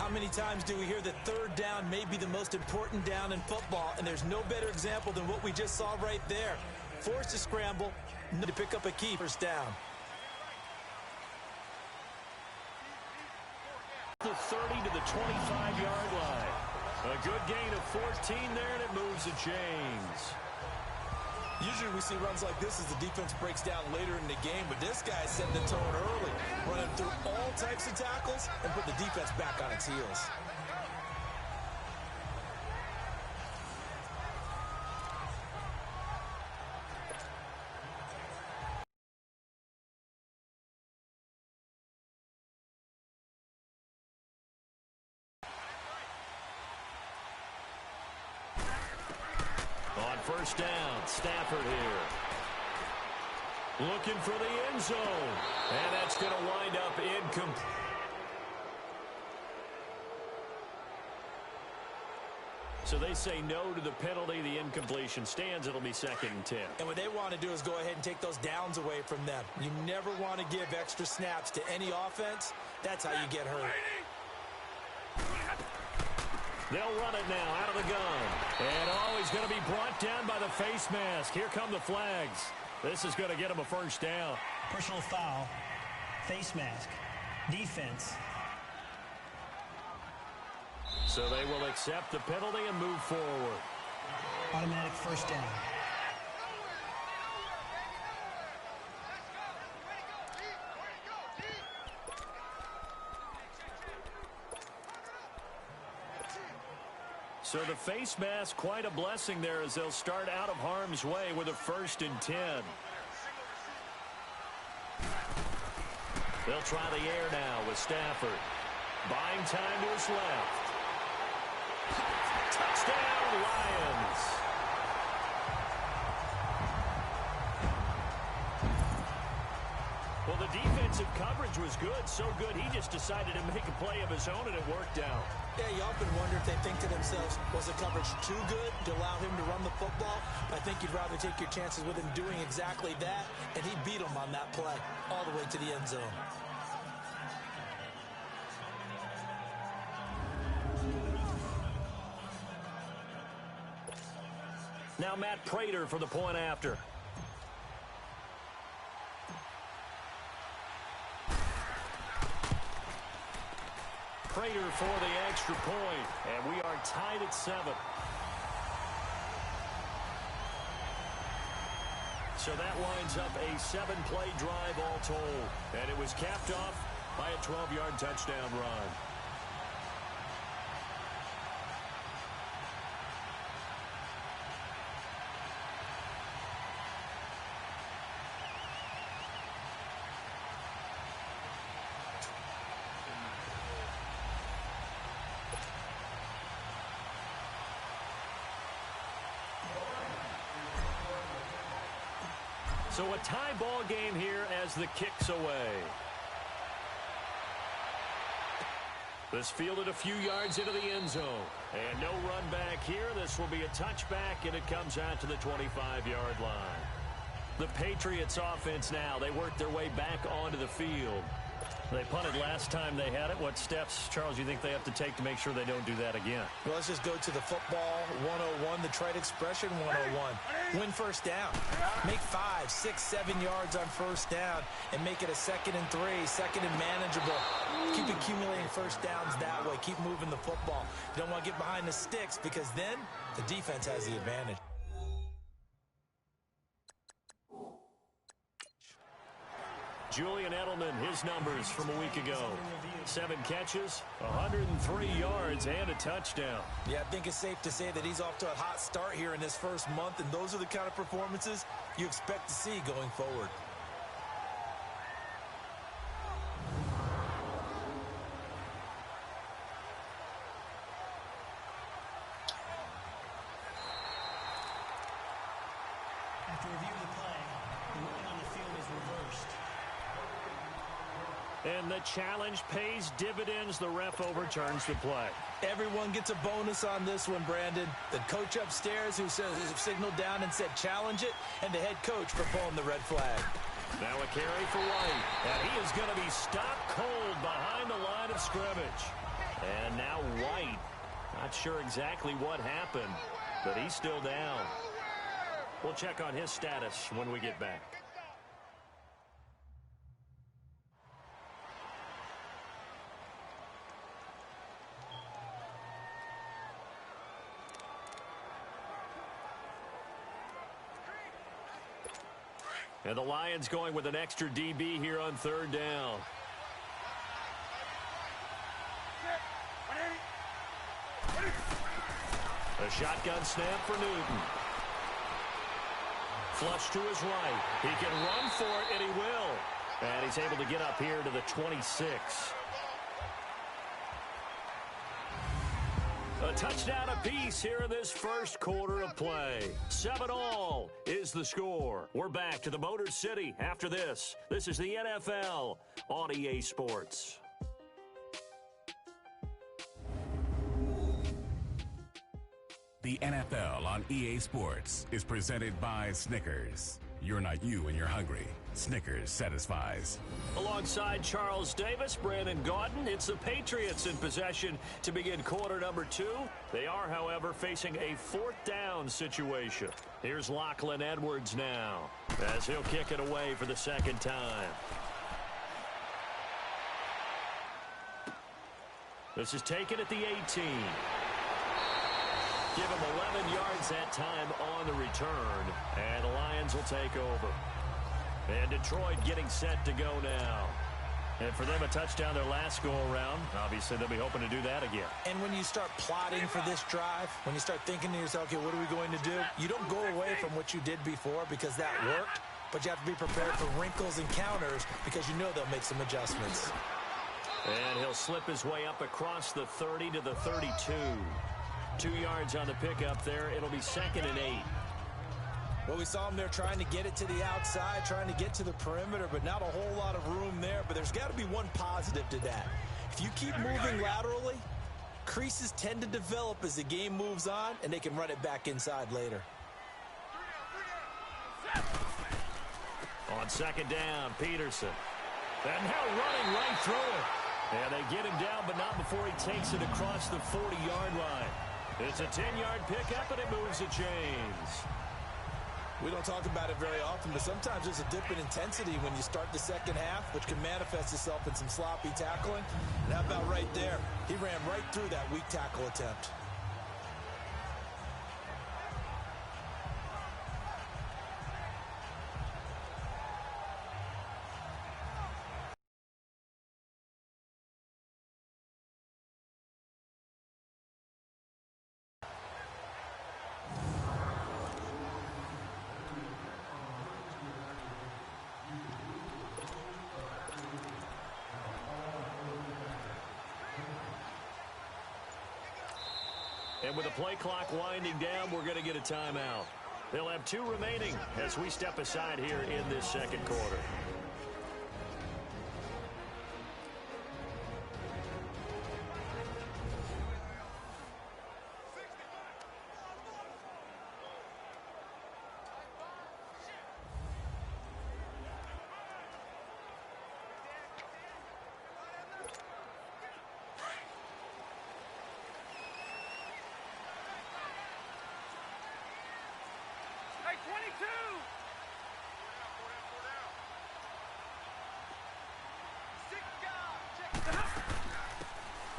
How many times do we hear that third down may be the most important down in football, and there's no better example than what we just saw right there. Forced to scramble to pick up a key first down. The 30 to the 25-yard line. A good gain of 14 there, and it moves the chains. Usually we see runs like this as the defense breaks down later in the game, but this guy set the tone early, running through all types of tackles and put the defense back on its heels. First down, Stafford here. Looking for the end zone. And that's going to wind up incomplete. So they say no to the penalty. The incompletion stands. It'll be 2nd and 10. And what they want to do is go ahead and take those downs away from them. You never want to give extra snaps to any offense. That's how you get hurt. They'll run it now out of the gun. And he's going to be brought down by the face mask. Here come the flags. This is going to get him a first down. Personal foul, face mask, defense. So they will accept the penalty and move forward. Automatic first down. So the face mask, quite a blessing there as they'll start out of harm's way with a 1st and 10. They'll try the air now with Stafford. Buying time to his left. Touchdown, Lions. Well, the defensive coverage was good, so good he just decided to make a play of his own, and it worked out. Yeah, you often wonder if they think to themselves, was the coverage too good to allow him to run the football? I think you'd rather take your chances with him doing exactly that, and he beat him on that play all the way to the end zone. Now Matt Prater for the point after. Prater for the extra point, and we are tied at 7. So that winds up a 7-play drive all told, and it was capped off by a 12-yard touchdown run. So a tie ball game here as the kick's away. This fielded a few yards into the end zone. And no run back here. This will be a touchback, and it comes out to the 25-yard line. The Patriots offense now, they work their way back onto the field. They punted last time they had it. What steps, Charles, you think they have to take to make sure they don't do that again? Well, let's just go to the football 101, the trite expression 101. Win first down. Make 5, 6, 7 yards on first down and make it a 2nd and 3, 2nd and manageable. Keep accumulating first downs that way. Keep moving the football. You don't want to get behind the sticks because then the defense has the advantage. Julian Edelman, his numbers from a week ago. 7 catches, 103 yards, and a touchdown. Yeah, I think it's safe to say that he's off to a hot start here in this first month, and those are the kind of performances you expect to see going forward. After reviewing the play, the ruling on the field is reversed. And the challenge pays dividends. The ref overturns the play. Everyone gets a bonus on this one, Brandon. The coach upstairs who signaled down and said challenge it, and the head coach for pulling the red flag. Now a carry for White. And he is going to be stopped cold behind the line of scrimmage. And now White. Not sure exactly what happened, but he's still down. We'll check on his status when we get back. And the Lions going with an extra DB here on third down. A shotgun snap for Newton. Flush to his right. He can run for it, and he will. And he's able to get up here to the 26. A touchdown apiece here in this first quarter of play. 7-all is the score. We're back to the Motor City after this. This is the NFL on EA Sports. The NFL on EA Sports is presented by Snickers. You're not you when you're hungry. Snickers satisfies. Alongside Charles Davis, Brandon Gaudin, it's the Patriots in possession to begin quarter number 2. They are, however, facing a fourth down situation. Here's Lachlan Edwards now as he'll kick it away for the second time. This is taken at the 18. Give him 11 yards that time on the return, and the Lions will take over. And Detroit getting set to go now. And for them, a touchdown their last go-around. Obviously, they'll be hoping to do that again. And when you start plotting for this drive, when you start thinking to yourself, okay, what are we going to do? You don't go away from what you did before because that worked, but you have to be prepared for wrinkles and counters because you know they'll make some adjustments. And he'll slip his way up across the 30 to the 32. 2 yards on the pickup there. It'll be 2nd and 8. Well, we saw him there trying to get it to the outside, trying to get to the perimeter, but not a whole lot of room there. But there's got to be one positive to that. If you keep moving laterally, creases tend to develop as the game moves on, and they can run it back inside later. On 2nd down, Peterson. And now running right through it. And they get him down, but not before he takes it across the 40-yard line. It's a 10-yard pickup, and it moves the chains. We don't talk about it very often, but sometimes there's a dip in intensity when you start the second half, which can manifest itself in some sloppy tackling. And how about right there? He ran right through that weak tackle attempt. And with the play clock winding down, we're going to get a timeout. They'll have 2 remaining as we step aside here in this second quarter.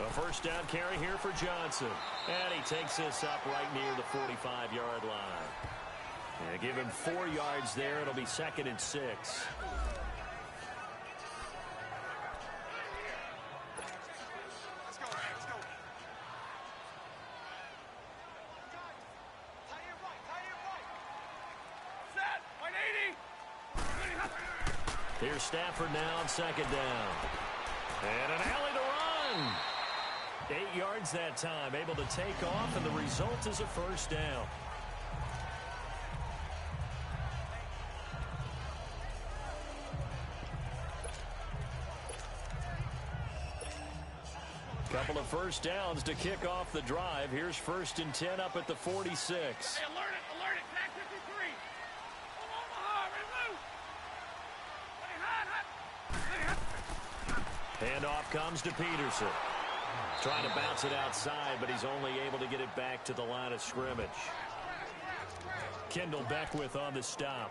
A first down carry here for Johnson. And he takes this up right near the 45-yard line. And give him 4 yards there. It'll be 2nd and 6. Here's Stafford now on 2nd down. And an alley to run. 8 yards that time, able to take off, and the result is a first down. Couple of first downs to kick off the drive. Here's 1st and 10 up at the 46. Hey, alert it, Pack 53. Omaha, remove. Handoff comes to Peterson. Trying to bounce it outside, but he's only able to get it back to the line of scrimmage. Kendall Beckwith on the stop.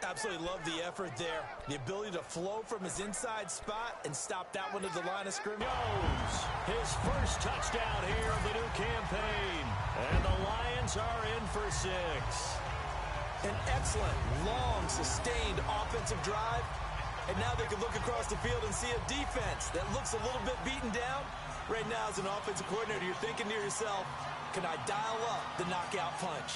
Absolutely love the effort there. The ability to flow from his inside spot and stop that one at the line of scrimmage. Goes his first touchdown here of the new campaign. And the Lions are in for 6. An excellent, long, sustained offensive drive. And now they can look across the field and see a defense that looks a little bit beaten down. Right now, as an offensive coordinator, you're thinking to yourself, can I dial up the knockout punch?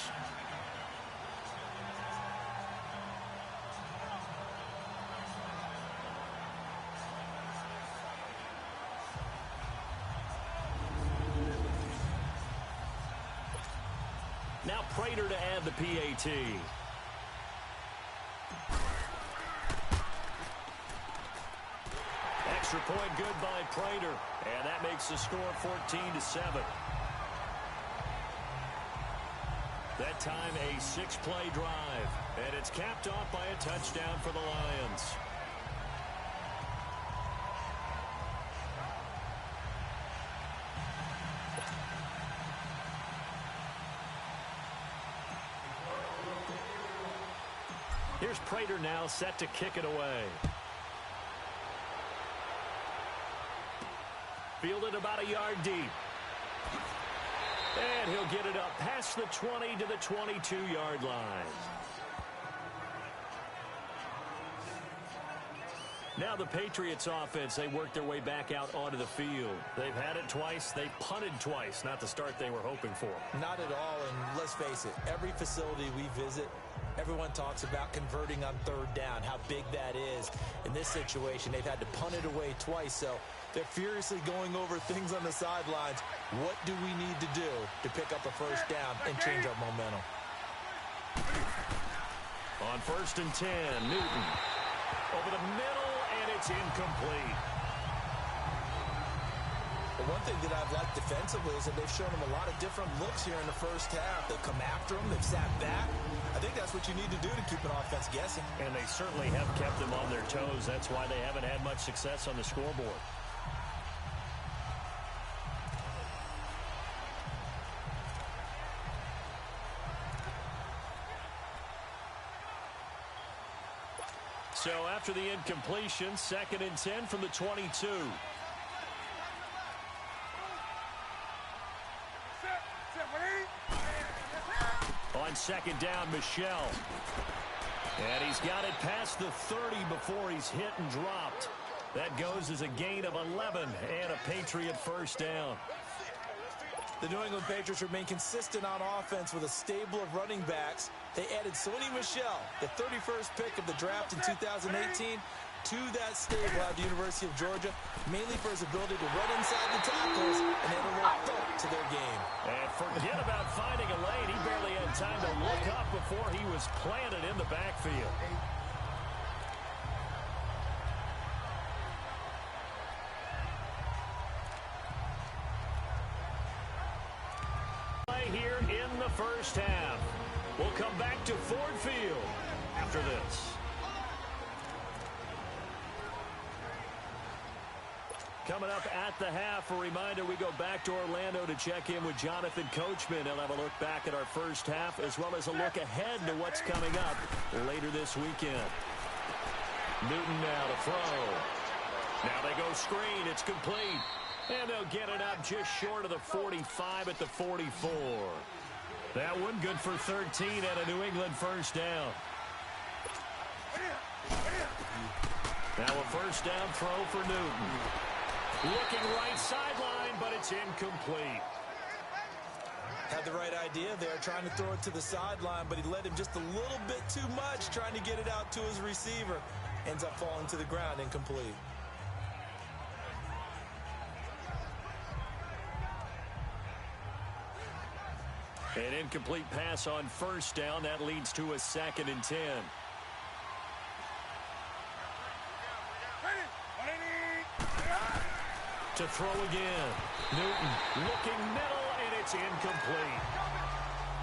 Now Prater to add the PAT. Extra point good by Prater. And that makes the score 14-7. That time a 6-play drive. And it's capped off by a touchdown for the Lions. Here's Prater now set to kick it away. Fielded about a yard deep. And he'll get it up past the 20 to the 22-yard line. Now the Patriots offense, they work their way back out onto the field. They've had it twice. They punted twice. Not the start they were hoping for. Not at all, and let's face it, every facility we visit, everyone talks about converting on third down, how big that is. In this situation, they've had to punt it away twice, so they're furiously going over things on the sidelines. What do we need to do to pick up a first down and change our momentum? On 1st and 10, Newton. Over the middle, and it's incomplete. The one thing that I've liked defensively is that they've shown him a lot of different looks here in the first half. They've come after him. They've sat back. I think that's what you need to do to keep an offense guessing. And they certainly have kept them on their toes. That's why they haven't had much success on the scoreboard. So after the incompletion, 2nd and 10 from the 22. On 2nd down, Michel. And he's got it past the 30 before he's hit and dropped. That goes as a gain of 11 and a Patriot first down. The New England Patriots remain consistent on offense with a stable of running backs. They added Sony Michel, the 31st pick of the draft in 2018, to that stable at the University of Georgia, mainly for his ability to run inside the tackles and add a little thump to their game. And forget about finding a lane. He barely had time to look up before he was planted in the backfield. Here in the first half. We'll come back to Ford Field after this. Coming up at the half, a reminder, we go back to Orlando to check in with Jonathan Coachman. He'll have a look back at our first half as well as a look ahead to what's coming up later this weekend. Newton now to throw. Now they go screen. It's complete. And they'll get it up just short of the 45 at the 44. That one good for 13 and a New England first down. Now a first down throw for Newton. Looking right sideline, but it's incomplete. Had the right idea there, trying to throw it to the sideline, but he led him just a little bit too much, trying to get it out to his receiver. Ends up falling to the ground, incomplete. An incomplete pass on first down. That leads to a 2nd and 10. To throw again. Newton looking middle, and it's incomplete.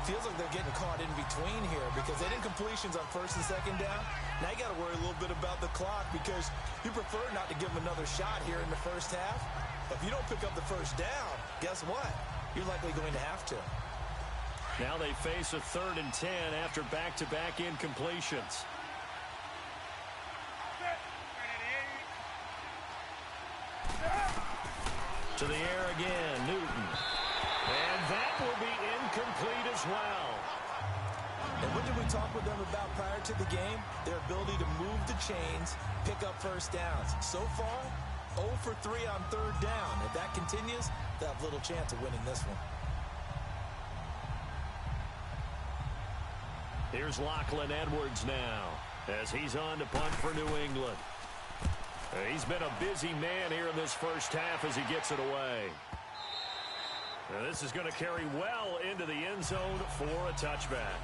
Feels like they're getting caught in between here because they did incompletions on 1st and 2nd down. Now you got to worry a little bit about the clock because you prefer not to give them another shot here in the first half. If you don't pick up the first down, guess what? You're likely going to have to. Now they face a 3rd and 10 after back-to-back incompletions. To the air again, Newton. And that will be incomplete as well. And what did we talk with them about prior to the game? Their ability to move the chains, pick up first downs. So far, 0 for 3 on 3rd down. If that continues, they'll have little chance of winning this one. Here's Lachlan Edwards now as he's on to punt for New England. He's been a busy man here in this first half as he gets it away. Now this is going to carry well into the end zone for a touchback.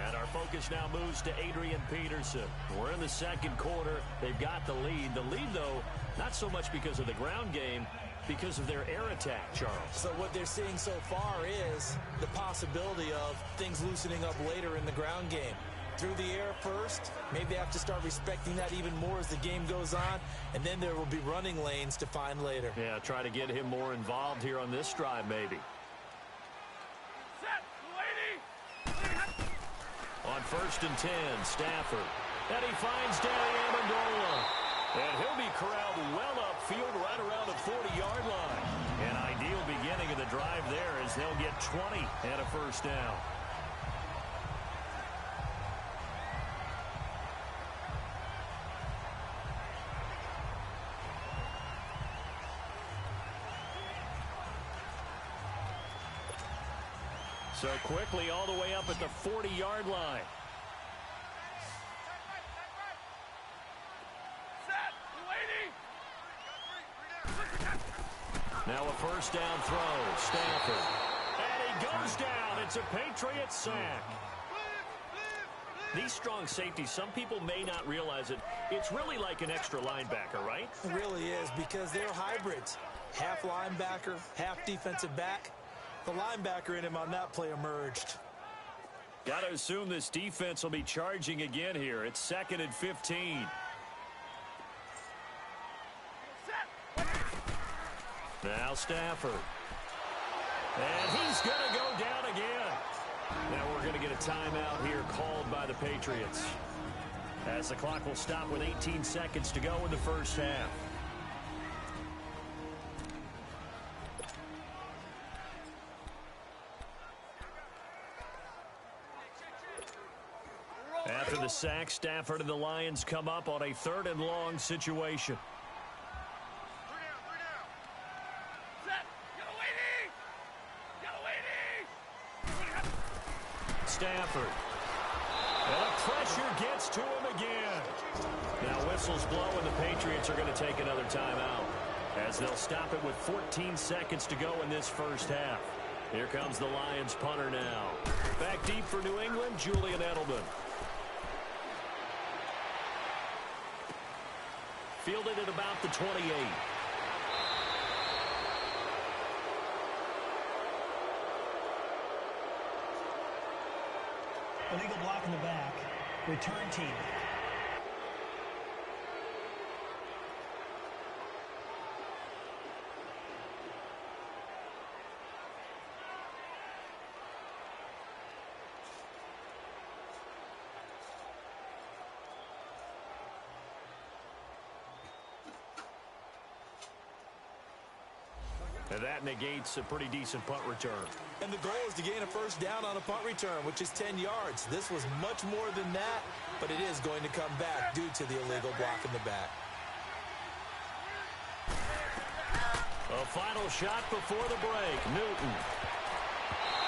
And our focus now moves to Adrian Peterson. We're in the second quarter. They've got the lead. The lead, though, not so much because of the ground game, because of their air attack, Charles. So what they're seeing so far is the possibility of things loosening up later in the ground game. Through the air first, maybe they have to start respecting that even more as the game goes on, and then there will be running lanes to find later. Yeah, try to get him more involved here on this drive, maybe. On 1st and 10, Stafford. And he finds Danny Amendola. And he'll be corralled well upfield right around the 40-yard line. An ideal beginning of the drive there as they'll get 20 and a first down. So quickly all the way up at the 40-yard line. Now a first down throw. Stafford. And he goes down. It's a Patriots sack. These strong safeties, some people may not realize it. It's really like an extra linebacker, right? It really is, because they're hybrids. Half linebacker, half defensive back. The linebacker in him on that play emerged. Got to assume this defense will be charging again here. It's 2nd and 15. Now Stafford. And he's going to go down again. Now we're going to get a timeout here called by the Patriots, as the clock will stop with 18 seconds to go in the first half. After the sack, Stafford and the Lions come up on a 3rd and long situation. Stafford. And the pressure gets to him again. Now whistles blow and the Patriots are going to take another timeout, as they'll stop it with 14 seconds to go in this first half. Here comes the Lions punter now. Back deep for New England, Julian Edelman. Fielded at about the 28. Illegal block in the back. Return team. And that negates a pretty decent punt return. And the goal is to gain a first down on a punt return, which is 10 yards. This was much more than that, but it is going to come back due to the illegal block in the back. A final shot before the break. Newton.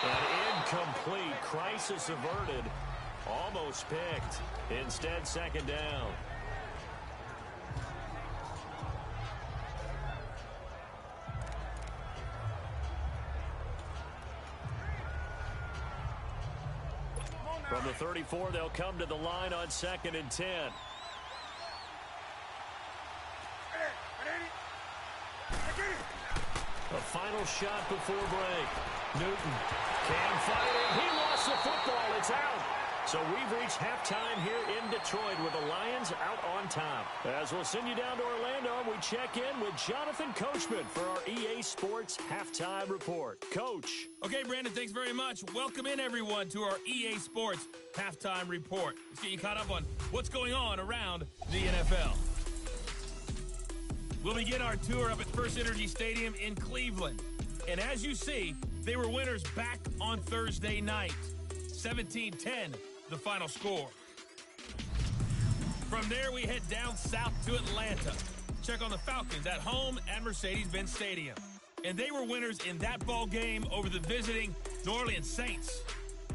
An incomplete. Crisis averted. Almost picked. Instead, 2nd down. From the 34, they'll come to the line on 2nd and 10. A final shot before break. Newton can fight it. He lost the football. It's out. So we've reached halftime here in Detroit with the Lions out on top. As we'll send you down to Orlando, we check in with Jonathan Coachman for our EA Sports Halftime Report. Coach. Okay, Brandon, thanks very much. Welcome in, everyone, to our EA Sports Halftime Report. Let's get you caught up on what's going on around the NFL. We'll begin our tour up at First Energy Stadium in Cleveland. And as you see, they were winners back on Thursday night. 17-10, the final score. From there, we head down south to Atlanta. Check on the Falcons at home at Mercedes-Benz Stadium. And they were winners in that ball game over the visiting New Orleans Saints.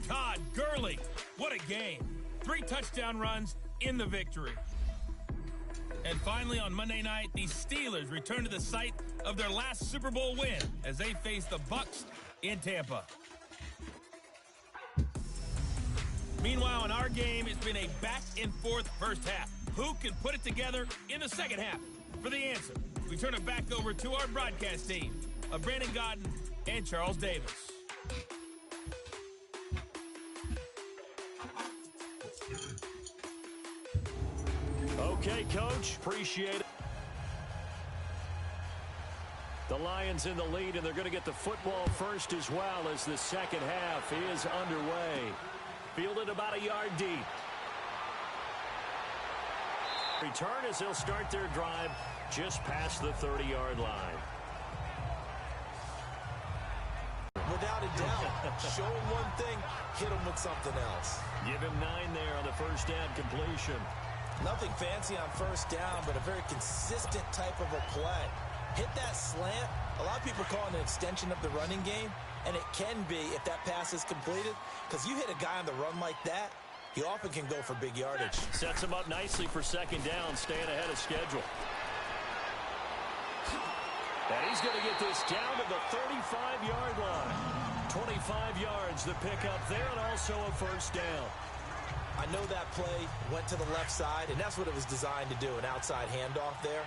Todd Gurley, what a game. 3 touchdown runs in the victory. And finally, on Monday night, the Steelers returned to the site of their last Super Bowl win as they face the Bucs in Tampa. Meanwhile, in our game, it's been a back-and-forth first half. Who can put it together in the second half? For the answer, we turn it back over to our broadcast team of Brandon Gaudin and Charles Davis. Okay, Coach. Appreciate it. The Lions in the lead, and they're going to get the football first as well as the second half is underway. Fielded about a yard deep. Return as they'll start their drive just past the 30-yard line. Without a doubt, show him one thing, hit him with something else. Give him 9 there on the first down completion. Nothing fancy on first down, but a very consistent type of a play. Hit that slant. A lot of people call it an extension of the running game, and it can be if that pass is completed, because you hit a guy on the run like that, he often can go for big yardage. Sets him up nicely for second down, staying ahead of schedule. And he's going to get this down to the 35-yard line. 25 yards, the pickup there, and also a first down. I know that play went to the left side, and that's what it was designed to do, an outside handoff there.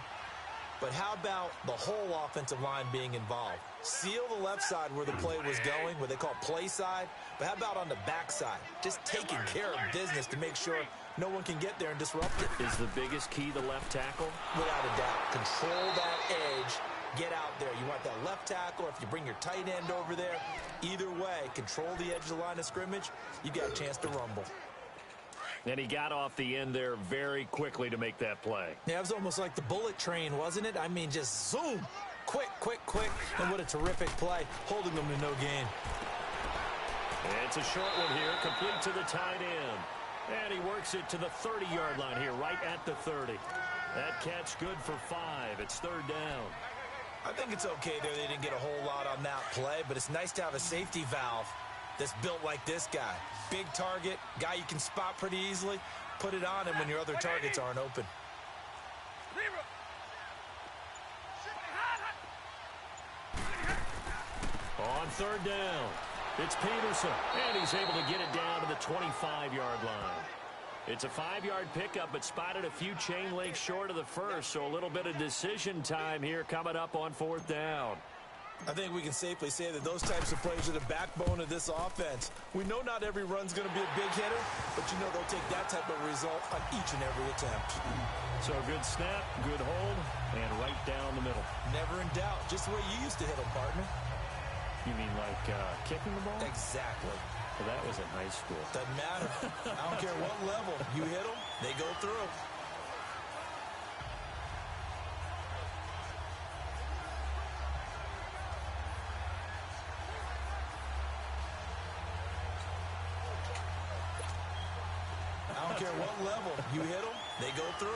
But how about the whole offensive line being involved? Seal the left side where the play was going, what they call play side. But how about on the back side? Just taking care of business to make sure no one can get there and disrupt it. Is the biggest key the left tackle? Without a doubt. Control that edge. Get out there. You want that left tackle, or if you bring your tight end over there, either way, control the edge of the line of scrimmage, you got a chance to rumble. And he got off the end there very quickly to make that play. Yeah, it was almost like the bullet train, wasn't it? I mean, just zoom. Quick, quick, quick. And what a terrific play, holding them to no gain. It's a short one here, complete to the tight end. And he works it to the 30-yard line here, right at the 30. That catch good for 5. It's third down. I think it's okay there. They didn't get a whole lot on that play, but it's nice to have a safety valve that's built like this guy. Big target, guy you can spot pretty easily. Put it on him when your other targets aren't open. On third down, it's Peterson, and he's able to get it down to the 25-yard line. It's a 5-yard pickup, but spotted a few chain links short of the first, so a little bit of decision time here coming up on fourth down. I think we can safely say that those types of plays are the backbone of this offense. We know not every run's going to be a big hitter, but you know they'll take that type of result on each and every attempt. So good snap, good hold, and right down the middle. Never in doubt. Just the way you used to hit them, partner. You mean like kicking the ball? Exactly. Well, that was in high school. Doesn't matter. I don't care what level. You hit them, they go through. I don't care what level. You hit them, they go through.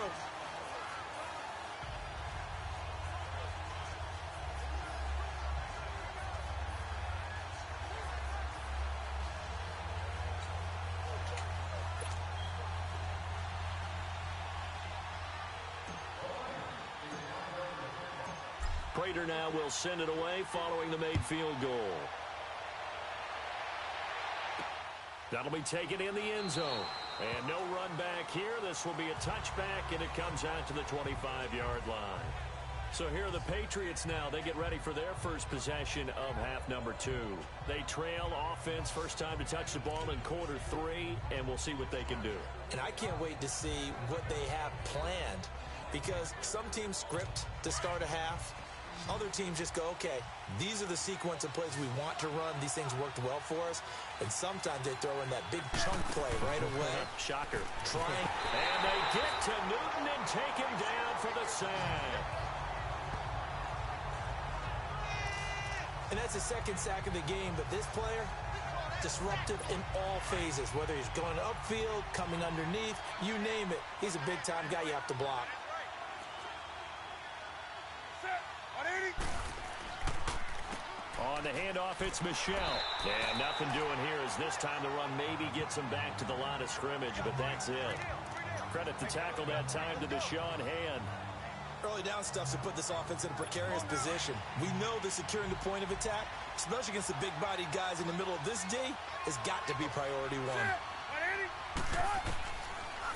Prater now will send it away following the made field goal. That'll be taken in the end zone. And no run back here. This will be a touchback, and it comes out to the 25-yard line. So here are the Patriots now. They get ready for their first possession of half number 2. They trail offense, first time to touch the ball in quarter 3, and we'll see what they can do. And I can't wait to see what they have planned, because some teams script to start a half. Other teams just go, okay, these are the sequence of plays we want to run. These things worked well for us. And sometimes they throw in that big chunk play right away. Shocker. Trying. And they get to Newton and take him down for the sack. And that's the second sack of the game. But this player, disruptive in all phases, whether he's going upfield, coming underneath, you name it. He's a big-time guy you have to block. On the handoff, it's Michel. And nothing doing here as this time the run maybe gets him back to the line of scrimmage, but that's it. Credit the tackle that time to Deshaun Hand. Early down stuff to put this offense in a precarious position. We know the securing the point of attack, especially against the big-bodied guys in the middle of this D, has got to be priority one.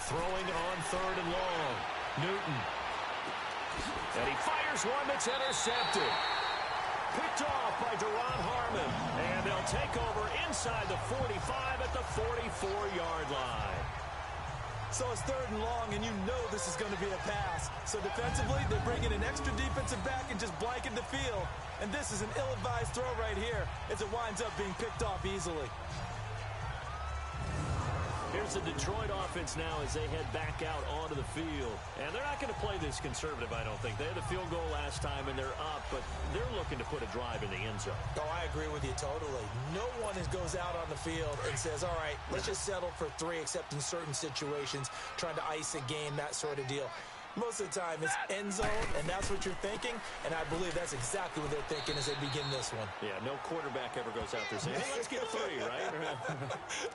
Throwing on third and long. Newton. And he fires one that's intercepted. Picked off by Deron Harmon. And they'll take over inside the 45 at the 44-yard line. So it's third and long, and you know this is going to be a pass. So defensively, they bring in an extra defensive back and just blanket the field. And this is an ill-advised throw right here as it winds up being picked off easily. Here's the Detroit offense now as they head back out onto the field. And they're not going to play this conservative, I don't think. They had the field goal last time, and they're up, but they're looking to put a drive in the end zone. Oh, I agree with you totally. No one goes out on the field and says, all right, let's just settle for 3, except in certain situations, trying to ice a game, that sort of deal. Most of the time, it's end zone, and that's what you're thinking, and I believe that's exactly what they're thinking as they begin this one. Yeah, no quarterback ever goes out there saying, hey, let's get 3, right?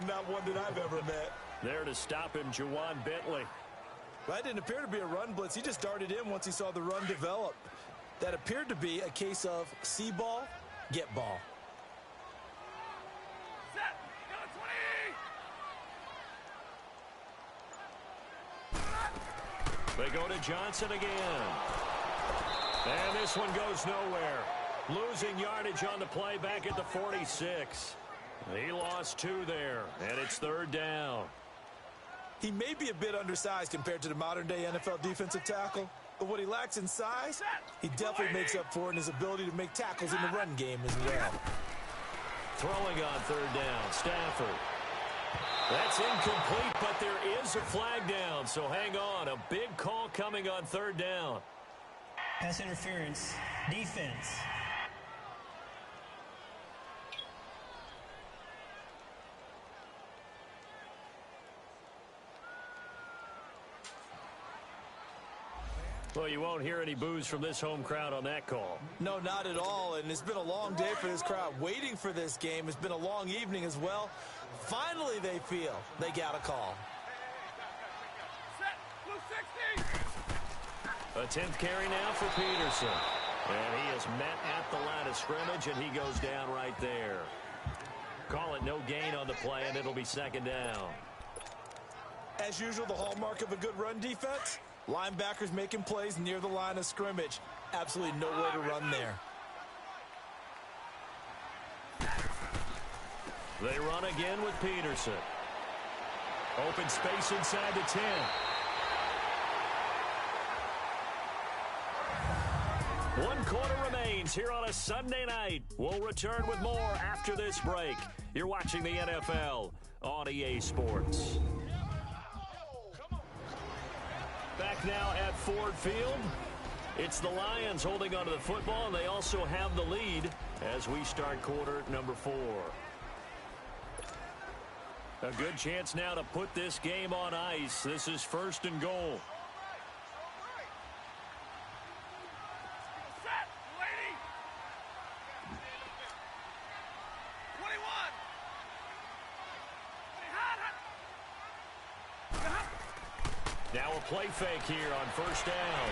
Not one that I've ever met. There to stop him, Juwan Bentley. That didn't appear to be a run blitz. He just darted in once he saw the run develop. That appeared to be a case of see ball, get ball. Set. Go 20. They go to Johnson again. And this one goes nowhere. Losing yardage on the play back at the 46. He lost 2 there, and it's third down. He may be a bit undersized compared to the modern-day NFL defensive tackle, but what he lacks in size, he definitely makes up for in his ability to make tackles in the run game as well. Throwing on third down, Stafford. That's incomplete, but there is a flag down, so hang on. A big call coming on third down. Pass interference. Defense. Well, you won't hear any boos from this home crowd on that call. No, not at all, and it's been a long day for this crowd waiting for this game. It's been a long evening as well. Finally, they feel they got a call. Set. Blue 60. A 10th carry now for Peterson. And he is met at the line of scrimmage, and he goes down right there. Call it no gain on the play, and it'll be second down. As usual, the hallmark of a good run defense, linebackers making plays near the line of scrimmage. Absolutely no way to run there. They run again with Peterson. Open space inside the 10. One quarter remains here on a Sunday night. We'll return with more after this break. You're watching the NFL on EA Sports. Back now at Ford Field. It's the Lions holding onto the football, and they also have the lead as we start quarter number 4. A good chance now to put this game on ice. This is first and goal. Set. Lady. 21. Now a play fake here on first down.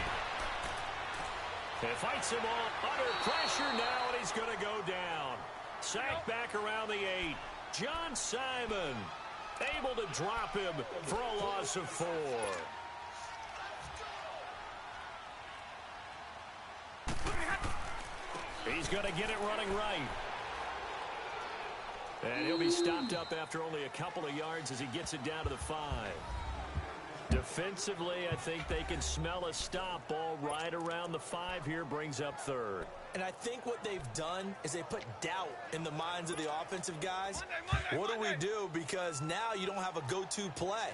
And fights him off under pressure now, and he's going to go down. Sacked back around the 8. John Simon able to drop him for a loss of 4. He's going to get it running right. And he'll be stopped up after only a couple of yards as he gets it down to the 5. Defensively, I think they can smell a stop. Ball right around the 5 here, brings up 3rd. And I think what they've done is they put doubt in the minds of the offensive guys. What do we do? Because now you don't have a go-to play.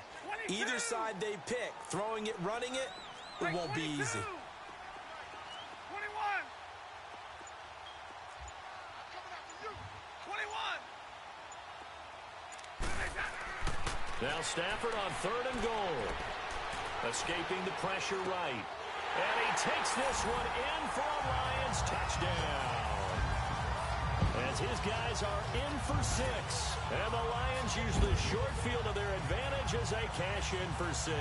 Either side they pick, throwing it, running it, it won't be easy. 21. Now Stafford on 3rd and goal. Escaping the pressure right. And he takes this one in for a Lions touchdown. As his guys are in for 6. And the Lions use the short field to their advantage as they cash in for 6.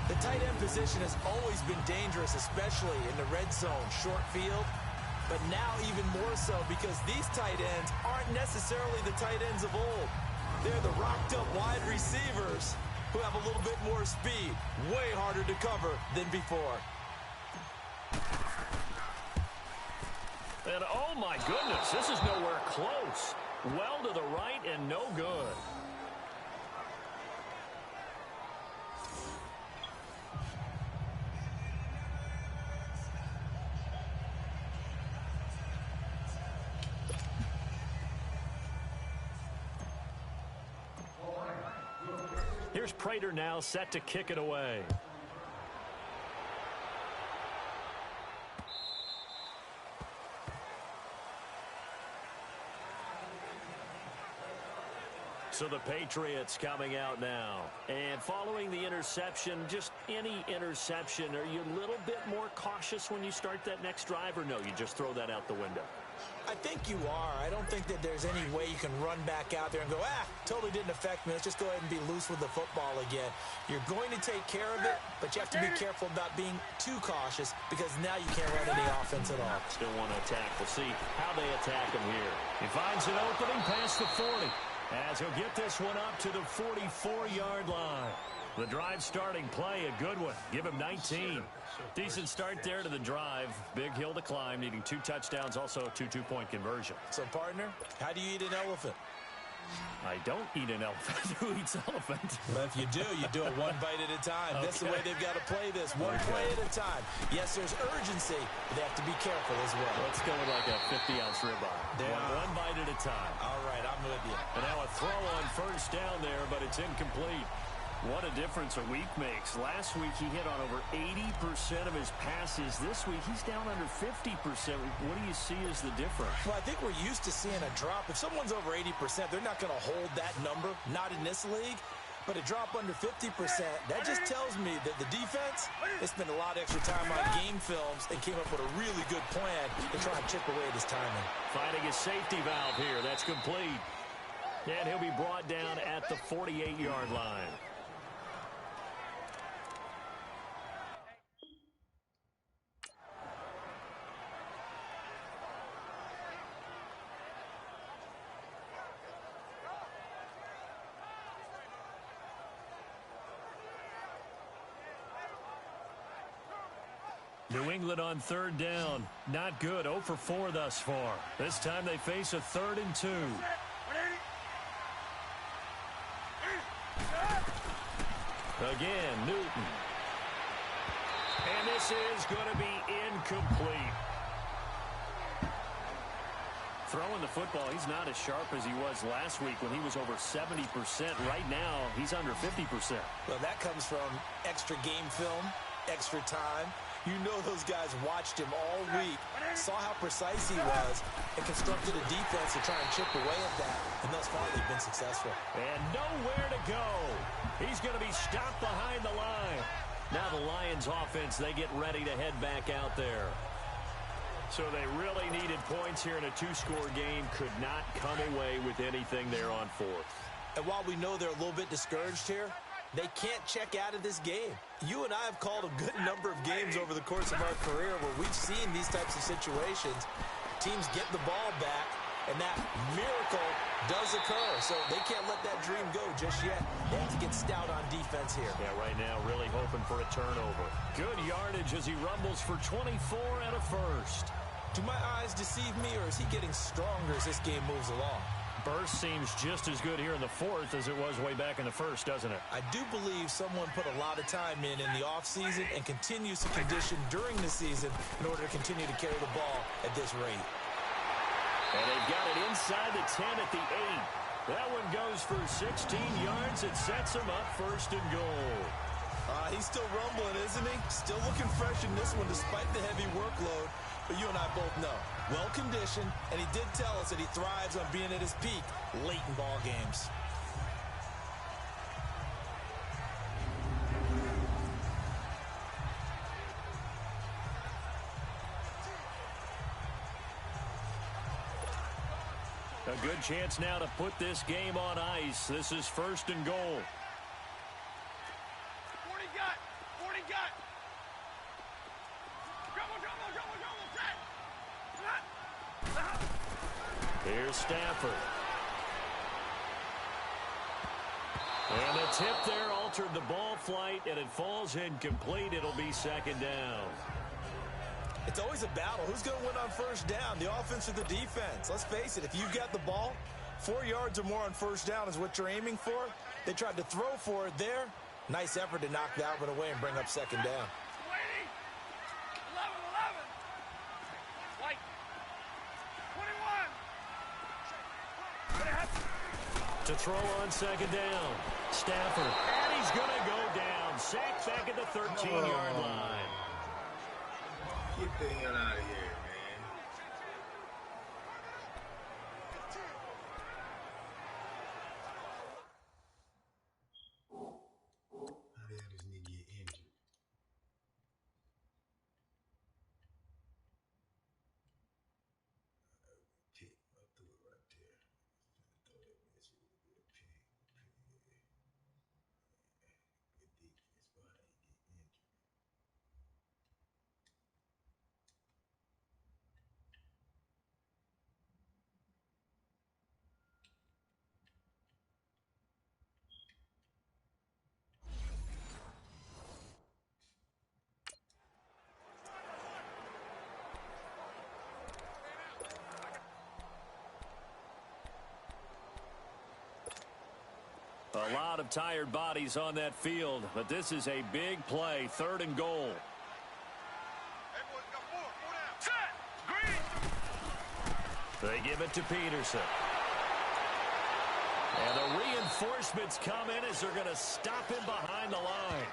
The tight end position has always been dangerous, especially in the red zone, short field. But now even more so because these tight ends aren't necessarily the tight ends of old. They're the rocked-up wide receivers who have a little bit more speed. Way harder to cover than before. And oh my goodness, this is nowhere close. Well to the right and no good. Here's Prater now set to kick it away. So the Patriots coming out now. And following the interception, just any interception, are you a little bit more cautious when you start that next drive, or no, you just throw that out the window? I think you are. I don't think that there's any way you can run back out there and go, totally didn't affect me. Let's just go ahead and be loose with the football again. You're going to take care of it, but you have to be careful about being too cautious because now you can't run any offense at all. Still want to attack. We'll see how they attack him here. He finds an opening past the 40. As he'll get this one up to the 44-yard line. The drive starting play, a good one. Give him 19. Decent start there to the drive. Big hill to climb, needing 2 touchdowns, also a 2-2-point conversion. So, partner, how do you eat an elephant? I don't eat an elephant. Who eats elephant? Well, if you do it one bite at a time. Okay. That's the way they've got to play this. One play at a time. Yes, there's urgency, but they have to be careful as well. Let's go with like a 50-ounce ribeye. One bite at a time. All right, I'm with you. And now a throw on first down there, but it's incomplete. What a difference a week makes. Last week he hit on over 80% of his passes. This week he's down under 50%. What do you see as the difference? Well, I think we're used to seeing a drop. If someone's over 80%, they're not going to hold that number. Not in this league. But a drop under 50%, that just tells me that the defense, they spent a lot of extra time on game films and came up with a really good plan to try and chip away at his timing. Finding a safety valve here. That's complete. And he'll be brought down at the 48-yard line. New England on 3rd down. Not good. 0 for 4 thus far. This time they face a 3rd and 2. Again, Newton. And this is going to be incomplete. Throwing the football, he's not as sharp as he was last week when he was over 70%. Right now, he's under 50%. Well, that comes from extra game film, extra time. You know those guys watched him all week, saw how precise he was, and constructed a defense to try and chip away at that. And thus far, they've been successful. And nowhere to go. He's going to be stopped behind the line. Now the Lions offense, they get ready to head back out there. So they really needed points here in a 2-score game. Could not come away with anything there on 4th. And while we know they're a little bit discouraged here, they can't check out of this game. You and I have called a good number of games over the course of our career where we've seen these types of situations. Teams get the ball back, and that miracle does occur. So they can't let that dream go just yet. They have to get stout on defense here. Yeah, right now really hoping for a turnover. Good yardage as he rumbles for 24 and a first. Do my eyes deceive me, or is he getting stronger as this game moves along? Burst seems just as good here in the fourth as it was way back in the first, doesn't it? I do believe someone put a lot of time in the offseason and continues to condition during the season in order to continue to carry the ball at this rate. And they've got it inside the 10 at the 8. That one goes for 16 yards. It sets him up first and goal. He's still rumbling, isn't he? Still looking fresh in this one despite the heavy workload. But you and I both know, well-conditioned, and he did tell us that he thrives on being at his peak late in ball games. A good chance now to put this game on ice. This is first and goal. 40 gut! 40 gut! Here's Stafford. And the tip there altered the ball flight, and it falls incomplete. It'll be second down. It's always a battle. Who's going to win on first down, the offense or the defense? Let's face it, if you've got the ball, 4 yards or more on first down is what you're aiming for. They tried to throw for it there. Nice effort to knock that one away and bring up second down. 11. 21. To throw on second down. Stafford. And he's going to go down. Sacked back at the 13-yard line. Get the hell out of here, man. How the hell does nigga get injured? Pick. I threw it right there. I throw that bitch with a pick. Good defense, but I ain't get injured. A lot of tired bodies on that field, but this is a big play, third and goal. Hey, boys, got 4 down. Set. Green. They give it to Peterson. And the reinforcements come in as they're going to stop him behind the line.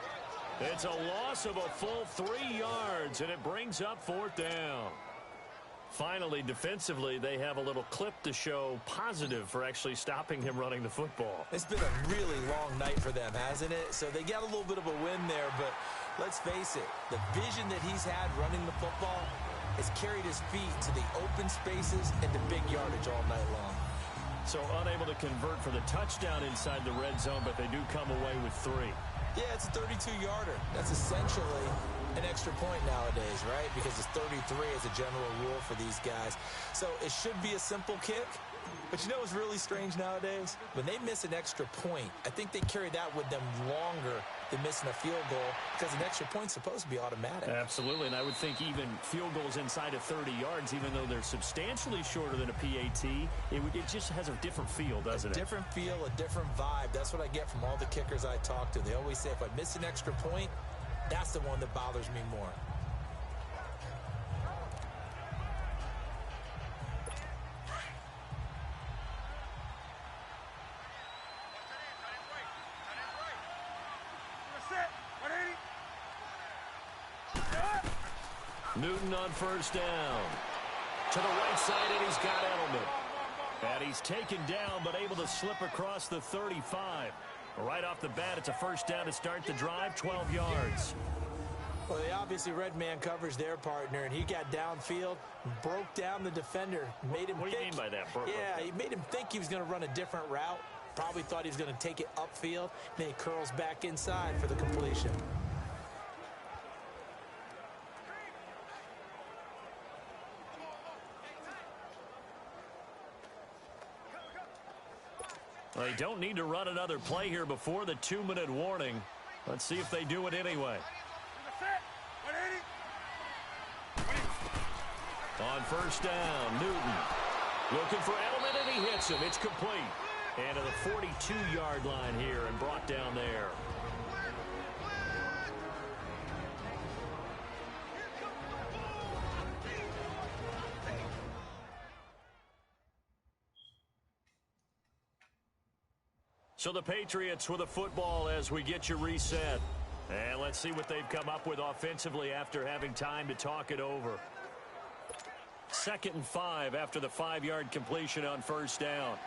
It's a loss of a full 3 yards, and it brings up fourth down. Finally, defensively, they have a little clip to show positive for actually stopping him running the football. It's been a really long night for them, hasn't it? So they got a little bit of a win there, but let's face it, the vision that he's had running the football has carried his feet to the open spaces and the big yardage all night long. So unable to convert for the touchdown inside the red zone, but they do come away with 3. Yeah, it's a 32-yarder. That's essentially an extra point nowadays, right? Because it's 33 as a general rule for these guys. So it should be a simple kick. But you know what's really strange nowadays? When they miss an extra point, I think they carry that with them longer than missing a field goal because an extra point's supposed to be automatic. Absolutely, and I would think even field goals inside of 30 yards, even though they're substantially shorter than a PAT, it just has a different feel, doesn't it? A different feel, a different vibe. That's what I get from all the kickers I talk to. They always say if I miss an extra point, that's the one that bothers me more. Newton on first down. To the right side, and he's got Edelman. And he's taken down, but able to slip across the 35. Right off the bat, it's a first down to start the drive, 12 yards. Well, they obviously red man coverage their partner, and he got downfield, broke down the defender, made him What do you mean by that? Yeah, he made him think he was going to run a different route. Probably thought he was going to take it upfield. Then he curls back inside for the completion. They don't need to run another play here before the 2-minute warning. Let's see if they do it anyway. On on first down. Newton looking for Edelman, and he hits him. It's complete. And to the 42-yard line here and brought down there. So the Patriots with a football as we get you reset. And let's see what they've come up with offensively after having time to talk it over. 2nd and 5 after the 5-yard completion on first down.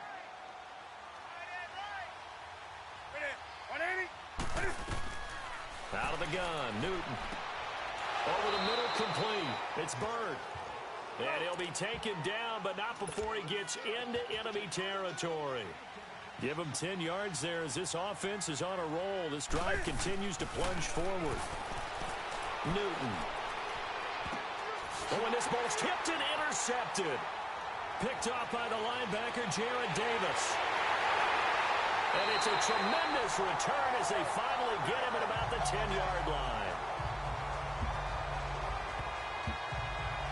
Out of the gun, Newton. Over the middle, complete. It's Bird. And he'll be taken down, but not before he gets into enemy territory. Give him 10 yards there as this offense is on a roll. This drive continues to plunge forward. Newton. Oh, and this ball's tipped and intercepted. Picked off by the linebacker, Jared Davis. And it's a tremendous return as they finally get him at about the 10-yard line.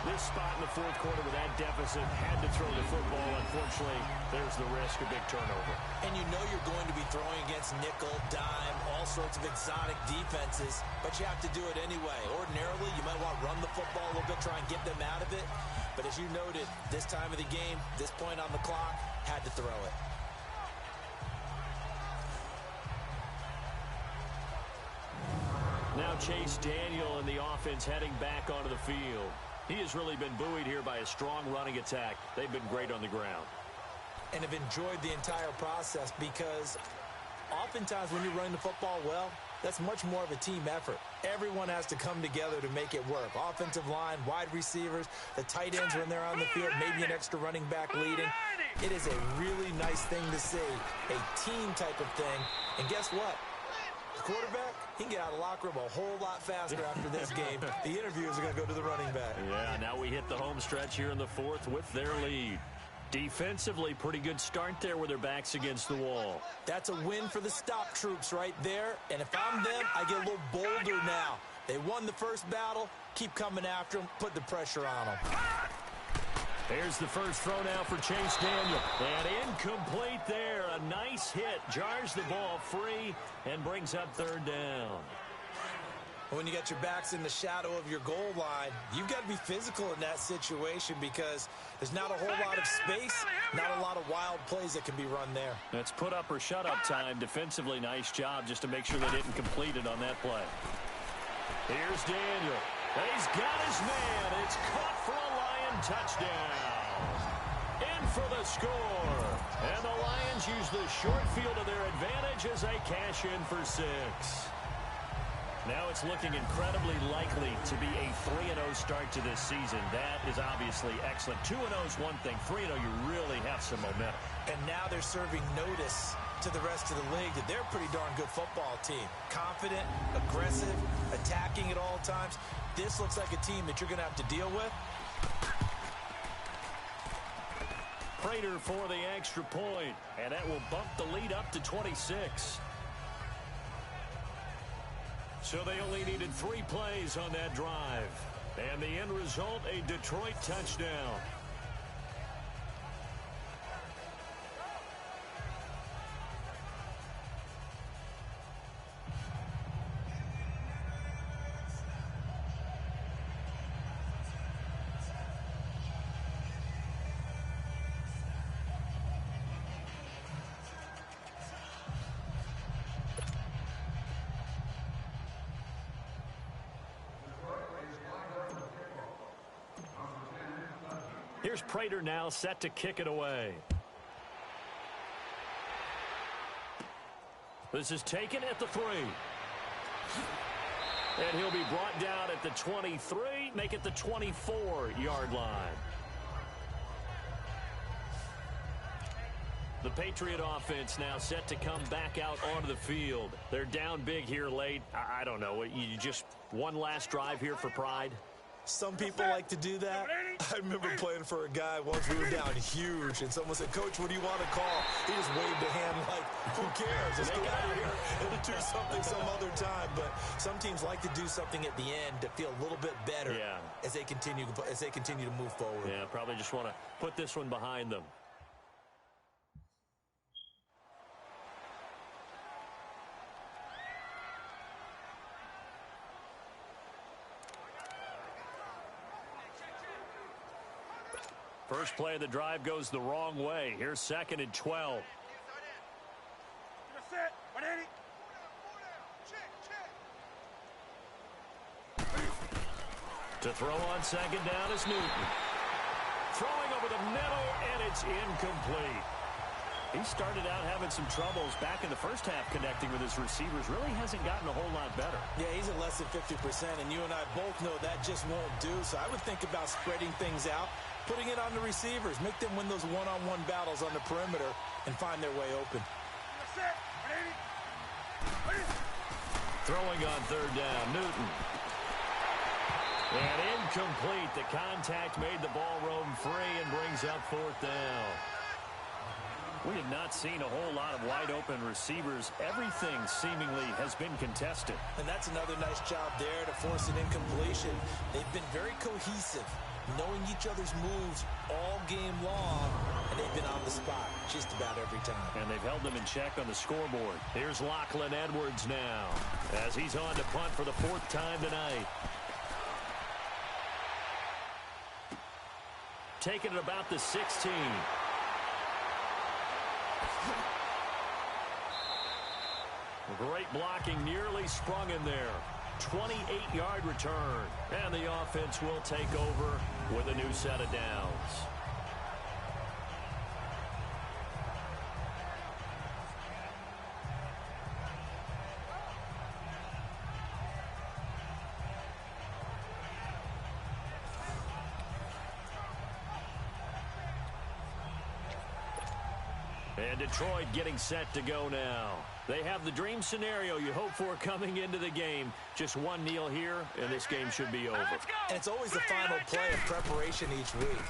This spot in the fourth quarter with that deficit, had to throw the football. Unfortunately, there's the risk of big turnover. And you know you're going to be throwing against nickel, dime, all sorts of exotic defenses, but you have to do it anyway. Ordinarily, you might want to run the football a little bit, try and get them out of it. But as you noted, this time of the game, this point on the clock, had to throw it. Now Chase Daniel and the offense heading back onto the field. He has really been buoyed here by a strong running attack. They've been great on the ground. And have enjoyed the entire process because oftentimes when you're running the football well, that's much more of a team effort. Everyone has to come together to make it work. Offensive line, wide receivers, the tight ends when they're on the field, maybe an extra running back leading. It is a really nice thing to see, a team type of thing. And guess what? The quarterback, he can get out of the locker room a whole lot faster after this game. The interviewers are going to go to the running back. Yeah, now we hit the home stretch here in the fourth with their lead. Defensively, pretty good start there with their backs against the wall. That's a win for the stop troops right there. And if I'm them, I get a little bolder now. They won the first battle. Keep coming after them. Put the pressure on them. There's the first throw now for Chase Daniel. And incomplete there. A nice hit. Jars the ball free and brings up third down. When you got your backs in the shadow of your goal line, you've got to be physical in that situation because there's not a whole lot of space, not a lot of wild plays that can be run there. That's put up or shut up time. Defensively, nice job just to make sure they didn't complete it on that play. Here's Daniel. He's got his man. It's caught for a Lion touchdown. In for the score. And the Lions use the short field to their advantage as they cash in for 6. Now it's looking incredibly likely to be a 3-0 start to this season. That is obviously excellent. 2-0 is one thing. 3-0, you really have some momentum. And now they're serving notice to the rest of the league that they're a pretty darn good football team. Confident, aggressive, attacking at all times. This looks like a team that you're going to have to deal with. Prater for the extra point, and that will bump the lead up to 26. So they only needed 3 plays on that drive. And the end result, a Detroit touchdown. Here's Prater now set to kick it away. This is taken at the 3. And he'll be brought down at the 23, make it the 24-yard line. The Patriot offense now set to come back out onto the field. They're down big here late. I don't know. You just one last drive here for pride? Some people like to do that. I remember playing for a guy once. We were down huge, and someone said, "Coach, what do you want to call?" He just waved a hand like, "Who cares? Let's get out of here and do something some other time." But some teams like to do something at the end to feel a little bit better as they continue to move forward. Yeah, probably just want to put this one behind them. First play of the drive goes the wrong way. Here's 2nd and 12. To throw on 2nd down is Newton. Throwing over the middle, and it's incomplete. He started out having some troubles back in the first half connecting with his receivers. Really hasn't gotten a whole lot better. Yeah, he's at less than 50%, and you and I both know that just won't do. So I would think about spreading things out, putting it on the receivers, make them win those one-on-one battles on the perimeter and find their way open. Throwing on 3rd down, Newton. And incomplete. The contact made the ball roam free and brings up 4th down. We have not seen a whole lot of wide-open receivers. Everything seemingly has been contested. And that's another nice job there to force an incompletion. They've been very cohesive, knowing each other's moves all game long, and they've been on the spot just about every time. And they've held them in check on the scoreboard. Here's Lachlan Edwards now as he's on to punt for the 4th time tonight. Taking it about the 16. Great blocking, nearly sprung in there. 28-yard return. And the offense will take over with a new set of downs. And Detroit getting set to go now. They have the dream scenario you hope for coming into the game. Just one kneel here, and this game should be over. And it's always the final play of preparation each week.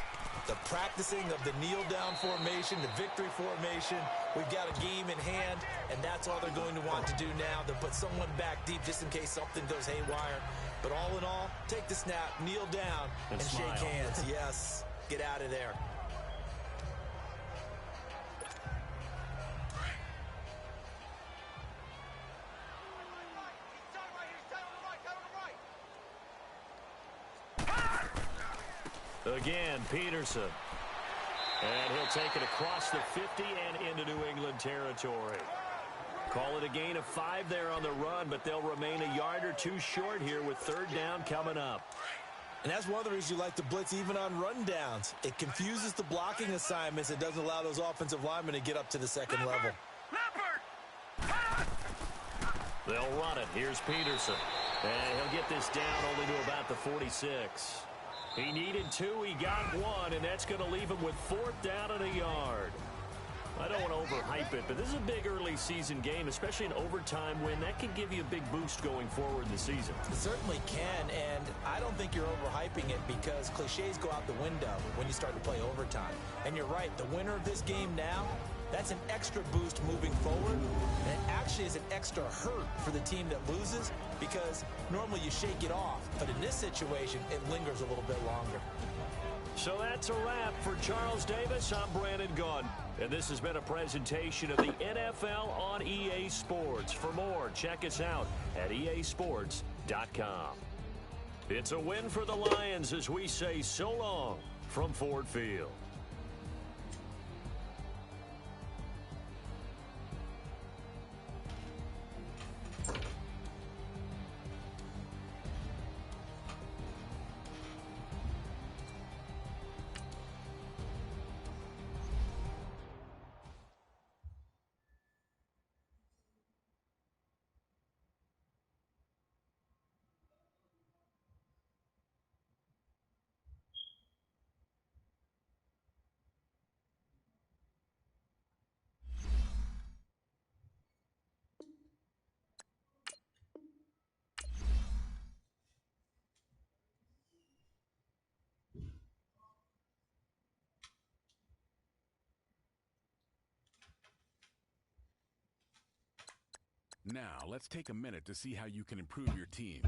The practicing of the kneel-down formation, the victory formation. We've got a game in hand, and that's all they're going to want to do now. They'll put someone back deep just in case something goes haywire. But all in all, take the snap, kneel down, and shake hands. Yes, get out of there. Again, Peterson. And he'll take it across the 50 and into New England territory. Call it a gain of 5 there on the run, but they'll remain a yard or two short here with 3rd down coming up. And that's one of the reasons you like to blitz even on rundowns. It confuses the blocking assignments. It doesn't allow those offensive linemen to get up to the second level. They'll run it. Here's Peterson. And he'll get this down only to about the 46. He needed 2, he got 1, and that's going to leave him with 4th down and a yard. I don't want to overhype it, but this is a big early season game, especially an overtime win. That can give you a big boost going forward in the season. It certainly can, and I don't think you're overhyping it because cliches go out the window when you start to play overtime. And you're right, the winner of this game now, that's an extra boost moving forward, and it actually is an extra hurt for the team that loses because normally you shake it off, but in this situation, it lingers a little bit longer. So that's a wrap for Charles Davis. I'm Brandon Gaudin, and this has been a presentation of the NFL on EA Sports. For more, check us out at easports.com. It's a win for the Lions as we say so long from Ford Field. Now, let's take a minute to see how you can improve your team.